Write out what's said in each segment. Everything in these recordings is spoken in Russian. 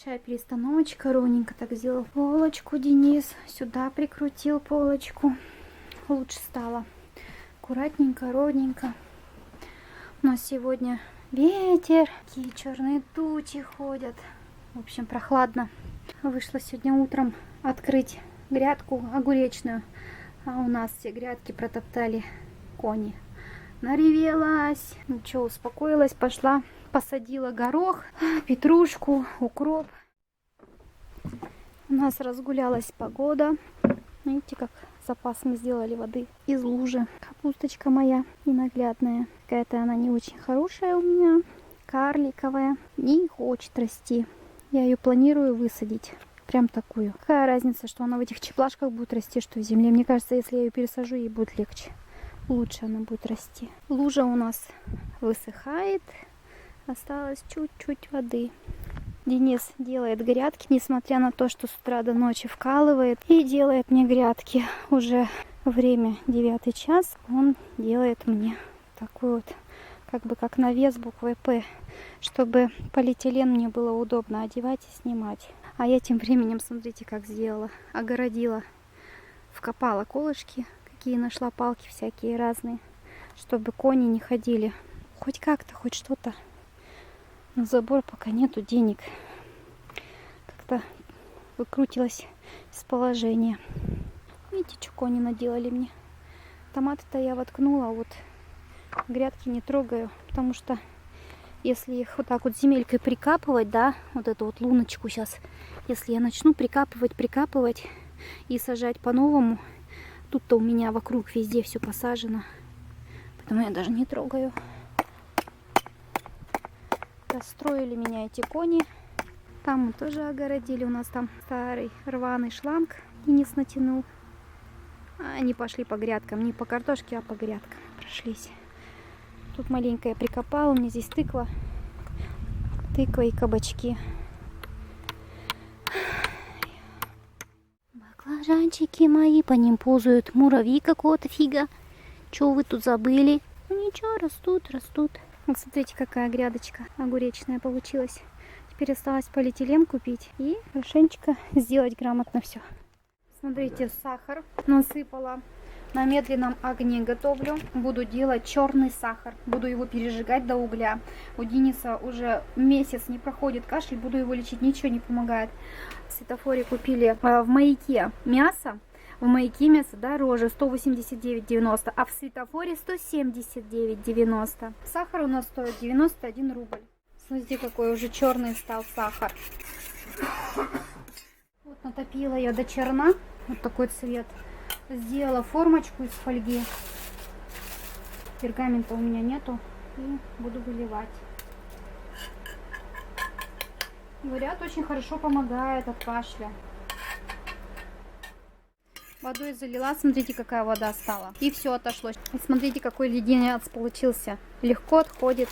Небольшая перестановочка, ровненько так сделал полочку Денис, сюда прикрутил полочку, лучше стало, аккуратненько, ровненько. У нас сегодня ветер, такие черные тучи ходят, в общем прохладно. Вышла сегодня утром открыть грядку огуречную, а у нас все грядки протоптали кони. Наревелась, ничего, успокоилась, пошла, посадила горох, петрушку, укроп. У нас разгулялась погода. Видите, как запас мы сделали воды из лужи. Капусточка моя ненаглядная. Какая-то она не очень хорошая у меня, карликовая, не хочет расти. Я ее планирую высадить. Прям такую. Какая разница, что она в этих чеплашках будет расти, что в земле. Мне кажется, если я ее пересажу, ей будет легче. Лучше она будет расти. Лужа у нас высыхает. Осталось чуть-чуть воды. Денис делает грядки, несмотря на то, что с утра до ночи вкалывает. И делает мне грядки. Уже время 9 час. Он делает мне такой вот, как бы как навес буквой П. Чтобы полиэтилен мне было удобно одевать и снимать. А я тем временем, смотрите, как сделала. Огородила. Вкопала колышки. Какие нашла, палки всякие разные. Чтобы кони не ходили. Хоть как-то, хоть что-то. На забор пока нету денег. Как-то выкрутилась из положения. Видите, что кони наделали мне. Томаты-то я воткнула, вот грядки не трогаю. Потому что если их вот так вот земелькой прикапывать, да, вот эту вот луночку сейчас, если я начну прикапывать и сажать по-новому, тут-то у меня вокруг везде все посажено. Поэтому я даже не трогаю. Расстроили меня эти кони. Там мы тоже огородили. У нас там старый рваный шланг Денис натянул. Они пошли по грядкам. Не по картошке, а по грядкам прошлись. Тут маленько я прикопала. У меня здесь тыква. Тыква и кабачки. Баклажанчики мои, по ним ползают муравьи какого-то фига. Чего вы тут забыли? Ну ничего, растут, растут. Вот смотрите, какая грядочка огуречная получилась. Теперь осталось полиэтилен купить и хорошенечко сделать грамотно все. Смотрите, сахар насыпала. На медленном огне готовлю. Буду делать черный сахар. Буду его пережигать до угля. У Дениса уже месяц не проходит кашель. Буду его лечить. Ничего не помогает. В светофоре купили в Маяке мясо. В Маяке мясо дороже 189,90, а в светофоре 179,90. Сахар у нас стоит 91 рубль. Смотрите, какой уже черный стал сахар. Вот натопила я до черна. Вот такой цвет. Сделала формочку из фольги. Пергамента у меня нету. И буду выливать. Говорят, очень хорошо помогает от кашля. Водой залила, смотрите, какая вода стала. И все отошло. И смотрите, какой леденец получился. Легко отходит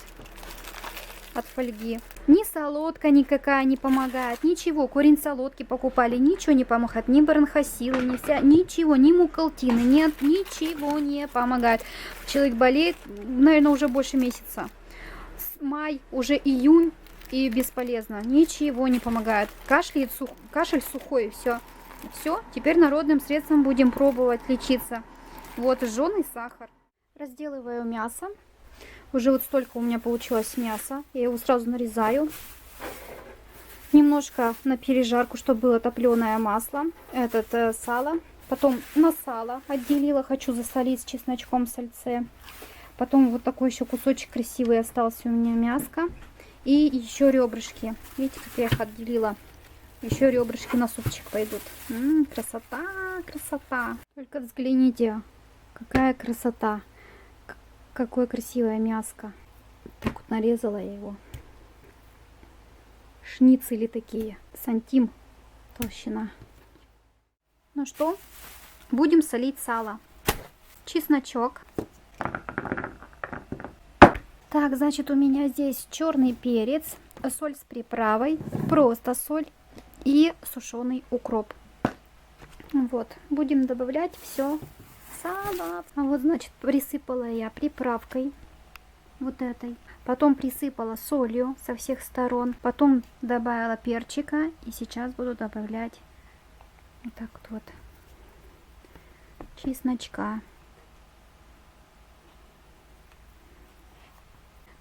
от фольги. Ни солодка никакая не помогает. Ничего. Корень солодки покупали. Ничего не помогает. Ни баранхасилы, ни вся. Ничего. Ни мукалтины. Нет. Ничего не помогает. Человек болеет, наверное, уже больше месяца. Май, уже июнь. И бесполезно. Ничего не помогает. Кашляет, кашель сухой. Все. Все, теперь народным средством будем пробовать лечиться. Вот жженый сахар. Разделываю мясо. Уже вот столько у меня получилось мяса. Я его сразу нарезаю. Немножко на пережарку, чтобы было топленое масло. Сало. Потом на сало отделила. Хочу засолить с чесночком, сальце. Потом вот такой еще кусочек красивый остался у меня мяско. И еще ребрышки. Видите, как я их отделила. Еще ребрышки на супчик пойдут. Красота, красота. Только взгляните, какая красота. Какое красивое мяско. Так вот нарезала я его. Шницели такие. Сантим толщина. Ну что, будем солить сало. Чесночок. Так, значит, у меня здесь черный перец, соль с приправой, просто соль. И сушеный укроп. Вот, будем добавлять все сало. А вот, значит, присыпала я приправкой. вот этой. Потом присыпала солью со всех сторон. Потом добавила перчика. И сейчас буду добавлять вот так вот чесночка.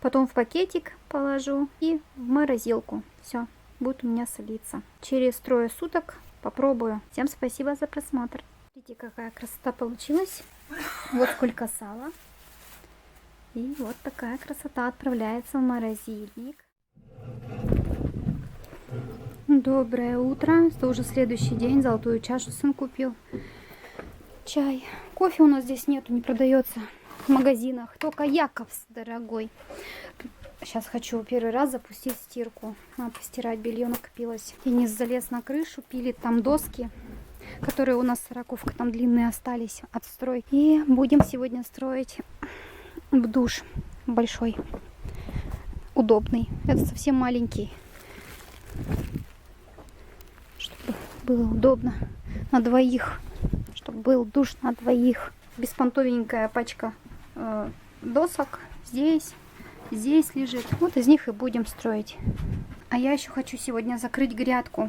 Потом в пакетик положу и в морозилку. Все, будет у меня солиться. Через 3 суток попробую. Всем спасибо за просмотр. Смотрите, какая красота получилась. Вот сколько сала. И вот такая красота отправляется в морозильник. Доброе утро. Это уже следующий день. Золотую чашу сын купил. Чай. Кофе у нас здесь нету, не продается в магазинах. Только Яковс, дорогой. Сейчас хочу первый раз запустить стирку. Надо постирать, белье накопилось. Денис залез на крышу, пилит там доски, которые у нас сороковка там длинные остались от стройки. И будем сегодня строить в душ большой, удобный. Это совсем маленький, чтобы было удобно на двоих, чтобы был душ на двоих. Беспонтовенькая пачка досок здесь лежит. Вот из них и будем строить. А я еще хочу сегодня закрыть грядку.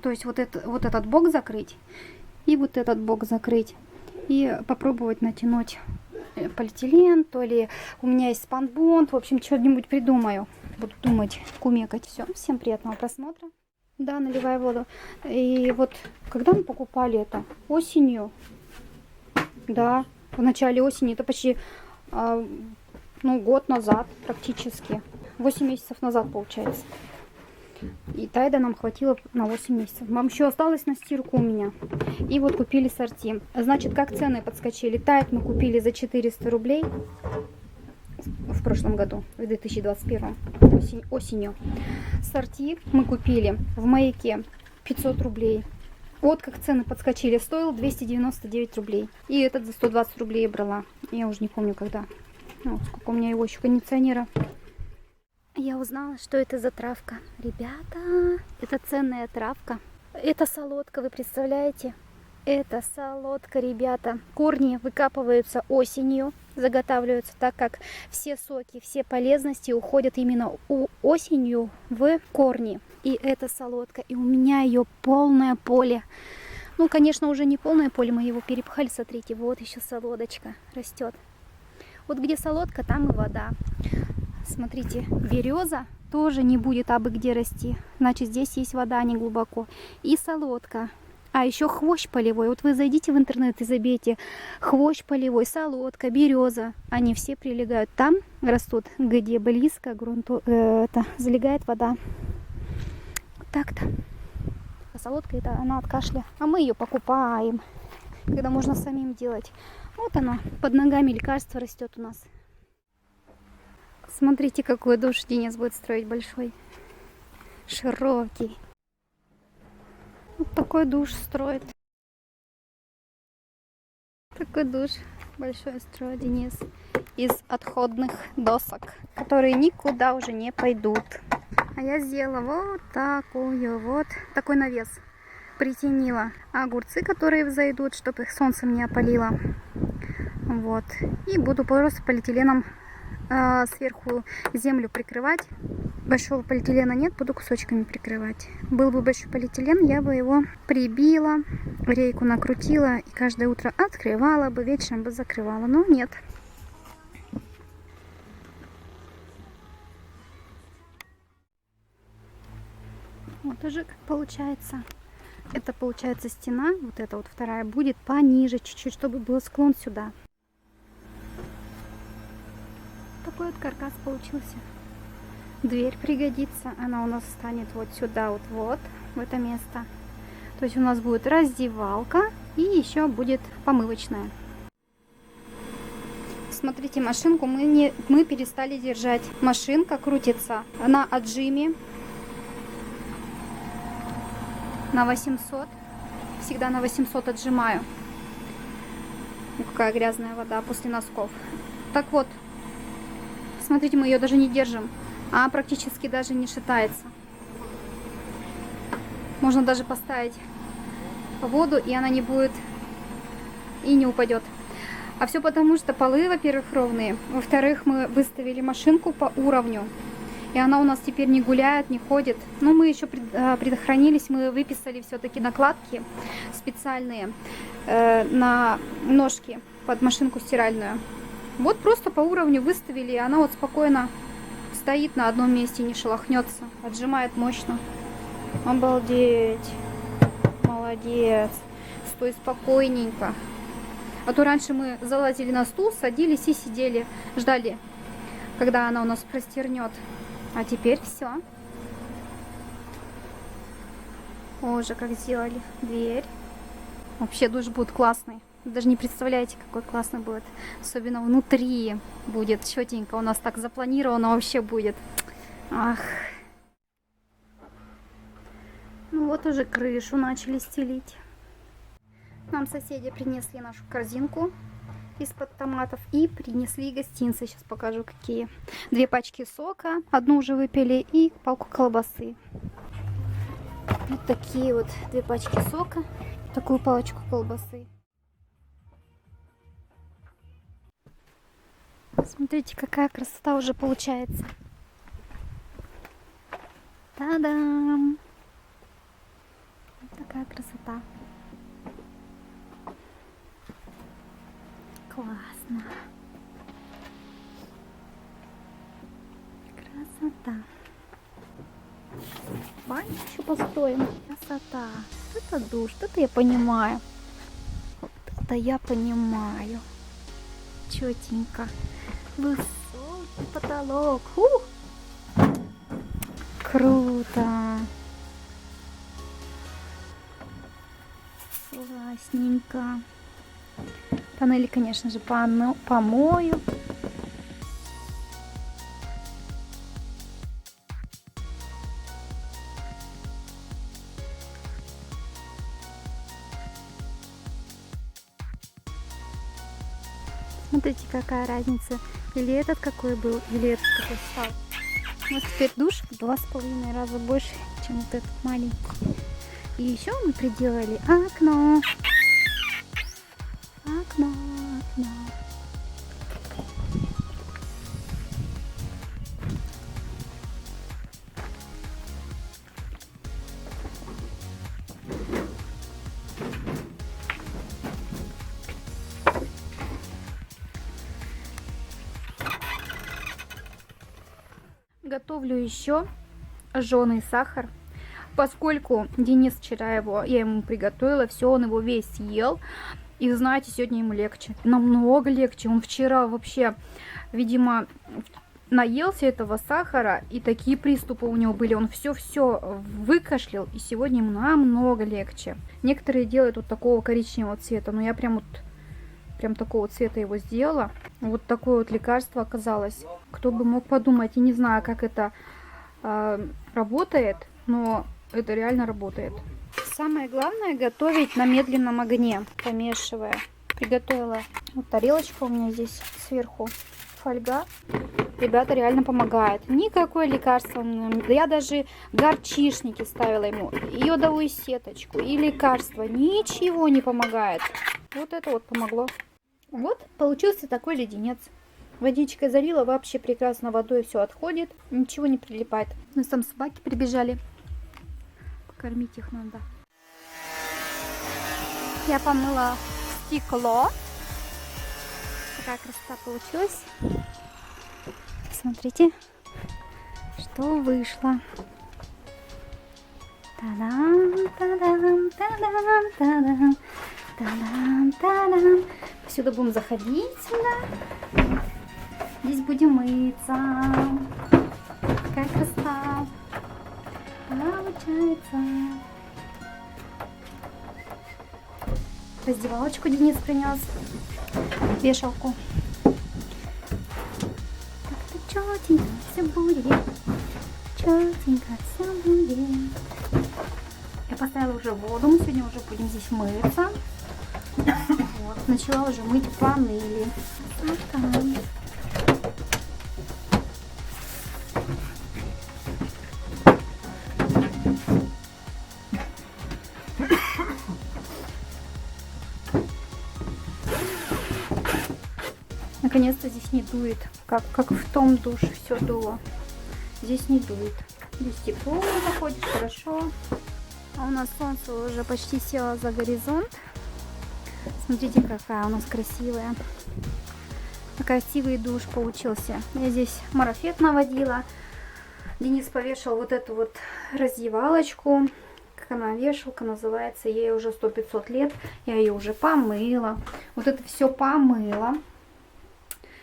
То есть вот этот бок закрыть и вот этот бок закрыть. И попробовать натянуть полиэтилен, то ли у меня есть спанбонд. В общем, что-нибудь придумаю. Буду думать, кумекать. Все. Всем приятного просмотра. Да, наливай воду. И вот когда мы покупали это? Осенью. Да, в начале осени. Это почти год назад практически. 8 месяцев назад получается. И тайда нам хватило на 8 месяцев. Вам еще осталось на стирку у меня. И вот купили сорти. Значит, как цены подскочили. Тайд мы купили за 400 рублей в прошлом году, в 2021 осенью. Сорти мы купили в Маяке 500 рублей. Вот как цены подскочили. Стоил 299 рублей. И этот за 120 рублей брала. Я уже не помню когда. Сколько у меня его еще кондиционера. Я узнала, что это за травка. Ребята, это ценная травка. Это солодка, вы представляете? Это солодка, ребята. Корни выкапываются осенью, заготавливаются, так как все соки, все полезности уходят именно осенью в корни. И это солодка. И у меня ее полное поле. Ну, конечно, уже не полное поле, мы его перепахали, смотрите. Вот еще солодочка растет. Вот где солодка, там и вода. Смотрите, береза тоже не будет абы где расти. Значит, здесь есть вода не глубоко. И солодка. А еще хвощ полевой. Вот вы зайдите в интернет и забейте хвощ полевой, солодка, береза. Они все прилегают. Там растут, где близко к грунту залегает вода. Вот так-то. А солодка это она от кашля. А мы ее покупаем, когда можно самим делать. Вот она, под ногами лекарство растет у нас. Смотрите, какой душ Денис будет строить большой. Широкий. Вот такой душ строит. Такой душ большой строит Денис. Из отходных досок, которые никуда уже не пойдут. А я сделала вот такой навес. Притенила огурцы, которые взойдут, чтобы их солнцем не опалило. Вот. И буду просто полиэтиленом сверху землю прикрывать. Большого полиэтилена нет, буду кусочками прикрывать. Был бы большой полиэтилен, я бы его прибила, рейку накрутила и каждое утро открывала бы, вечером бы закрывала. Но нет. Вот уже как получается. Это получается стена, вот эта вот вторая будет пониже чуть-чуть, чтобы был склон сюда. Такой вот каркас получился. Дверь пригодится. Она у нас станет вот сюда, вот в это место. То есть у нас будет раздевалка и еще будет помывочная. Смотрите, машинку мы перестали держать. Машинка крутится на отжиме. На 800. Всегда на 800 отжимаю. Какая грязная вода после носков. Так вот. Смотрите, мы ее даже не держим. А практически даже не шатается. Можно даже поставить воду, и она не будет и не упадет. А все потому, что полы, во-первых, ровные. Во-вторых, мы выставили машинку по уровню. И она у нас теперь не гуляет, не ходит. Но мы еще предохранились, мы выписали все-таки накладки специальные на ножки под машинку стиральную. Вот просто по уровню выставили, и она вот спокойно стоит на одном месте, не шелохнется, отжимает мощно. Обалдеть! Молодец! Стой спокойненько. А то раньше мы залазили на стул, садились и сидели, ждали, когда она у нас простернет. А теперь все. Уже как сделали дверь. Вообще душ будет классный. Даже не представляете, какой классный будет. Особенно внутри будет четенько. У нас так запланировано вообще будет. Ах. Ну вот уже крышу начали стелить. Нам соседи принесли нашу корзинку из-под томатов и принесли гостинцы. Сейчас покажу, какие. 2 пачки сока, одну уже выпили, и палку колбасы. Вот такие вот 2 пачки сока, такую палочку колбасы. Смотрите, какая красота уже получается. Та-дам! Вот такая красота. Классно. Красота. Баню еще построим. Красота. Это душ. Это я понимаю. Вот это я понимаю. Четенько. Высокий потолок. Круто. Классненько. Панели, конечно же, помою. Смотрите, какая разница. Или этот какой был, или этот какой стал. У нас теперь душ в 2,5 раза больше, чем вот этот маленький. И еще мы приделали окно. Окно. Готовлю еще жженый сахар, поскольку Денис вчера я ему приготовила, все, он его весь съел. И знаете, сегодня ему легче, намного легче. Он вчера вообще, видимо, наелся этого сахара, и такие приступы у него были. Он все выкашлял, и сегодня ему намного легче. Некоторые делают вот такого коричневого цвета, но я прям такого цвета его сделала. Вот такое вот лекарство оказалось. Кто бы мог подумать, я не знаю, как это работает, но это реально работает. Самое главное готовить на медленном огне, помешивая. Приготовила вот тарелочка у меня здесь сверху, фольга. Ребята, реально помогает. Никакое лекарство. Я даже горчишники ставила ему, йодовую сеточку и лекарства. Ничего не помогает. Вот это вот помогло. Вот получился такой леденец. Водичкой залила, вообще прекрасно водой все отходит. Ничего не прилипает. У нас там собаки прибежали. Покормить их надо. Я помыла стекло. Такая красота получилась. Смотрите, что вышло. Та-дам, та-дам, та-дам, та-дам, та-дам, та-дам. Сюда будем заходить сюда. Здесь будем мыться. Какая красота получается. Раздевалочку Денис принес. Вешалку. Чётенько все будет. Чётенько все будет. Я поставила уже воду. Мы сегодня уже будем здесь мыться. Вот. Начала уже мыть панели. Наконец-то здесь не дует, как в том душе все дуло. Здесь не дует. Здесь тепло, заходишь, хорошо. А у нас солнце уже почти село за горизонт. Смотрите, какая у нас красивая. Красивый душ получился. Я здесь марафет наводила. Денис повешал вот эту вот раздевалочку. Как она, вешалка называется. Ей уже 100-500 лет. Я ее уже помыла. Вот это все помыла.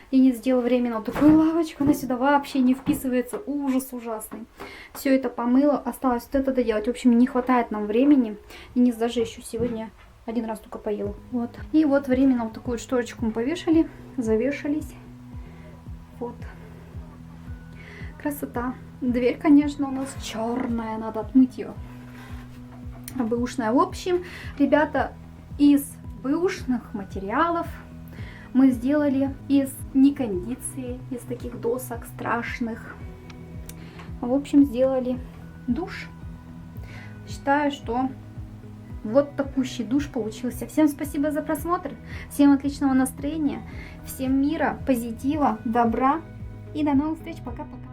Денис сделал временно вот такую лавочку. Она сюда вообще не вписывается. Ужас ужасный. Все это помыла. Осталось вот это доделать. В общем, не хватает нам времени. Денис даже еще сегодня один раз только поел. Вот. И вот временно вот такую шторочку мы повешали. Завешались. Вот. Красота. Дверь, конечно, у нас черная. Надо отмыть ее. Бэушная. В общем, ребята, из бэушных материалов мы сделали из некондиции, из таких досок страшных. В общем, сделали душ. Считаю, что вот такущий душ получился. Всем спасибо за просмотр. Всем отличного настроения. Всем мира, позитива, добра. И до новых встреч. Пока-пока.